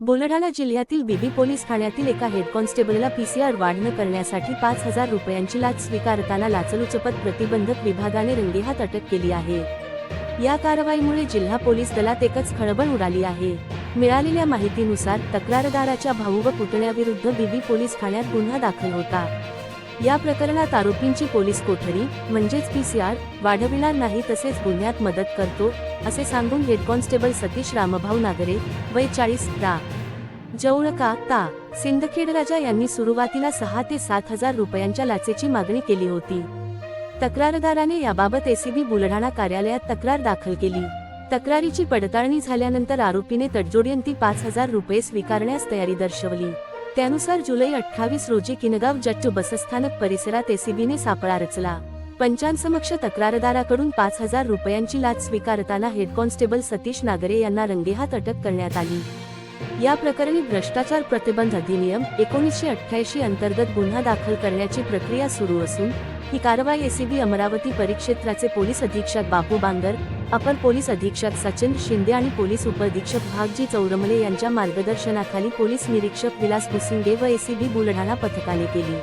बुलढाणा जिल्ह्यातील बीबी पोलीस ठाण्यातील एका हेड कॉन्स्टेबलला पीसीआर वाढ न करण्यासाठी 5,000 रुपयांची लाच स्वीकारताना लाचलुचपत प्रतिबंधक विभागाने रंगेहात अटक केली आहे। या कारवाईमुळे जिल्हा पोलीस दलात एकच खळबळ उडाली आहे। मिळालेल्या माहितीनुसार तक्रारदाराच्या भाऊ व पुतण्याविरुद्ध बीबी पोलीस ठाण्यात गुन्हा दाखल होता। या प्रकरणात आरोपींची पोलीस कोठडी म्हणजेच पीसीआर वाढविणार नाही तसेच गुन्ह्यात मदत करतो असे सांगून हेड कॉन्स्टेबल सतीश रामभाऊ नागरे वय 40 रा जवळका ता सिंदखेड राजा यांनी सुरुवातीला 6 ते 7,000 रुपयांच्या लाचेची मागणी केली होती। तक्रारदाराने याबाबत एसीबी बुलढाणा कार्यालयात तक्रार दाखल केली। तक्रारीची पडताळणी झाल्यानंतर आरोपीने तडजोडीअंती 5,000 रुपये स्वीकारण्यास तयारी दर्शवली। त्यानुसार जुलै 28 रोजी किनगाव जट्ट बसस्थानक परिसरात एसीबीने सापळा रचला। पंचांसमक्ष तक्रारदाराकडून 5,000 रुपयांची लाच स्वीकारताना हेड कॉन्स्टेबल सतीश नागरे यांना रंगेहात अटक करण्यात आली। या प्रकरणी भ्रष्टाचार प्रतिबंध अधिनियम 1988 अंतर्गत गुन्हा दाखल करण्याची प्रक्रिया सुरू असून ही कारवाई एसीबी अमरावती परिक्षेत्राचे पोलीस अधीक्षक बापू बांगर, अपर पोलीस अधीक्षक सचिन शिंदे आणि पोलीस उपअधीक्षक भागजी चौरमले यांच्या मार्गदर्शनाखाली पोलीस निरीक्षक विलास भुसिंगे व एसीबी बुलढाणा पथकाने केली।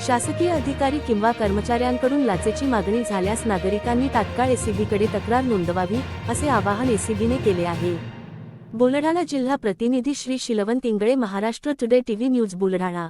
शासकीय अधिकारी किंवा कर्मचाऱ्यांकडून लाचेची मागणी झाल्यास नागरिकांनी तात्काळ एसीबीकडे तक्रार नोंदवावी असे आवाहन एसीबीने केले आहे। बुलढाणा जिल्हा प्रतिनिधी Shri Shilwant Ingle, Maharashtra today TV news Buldhana.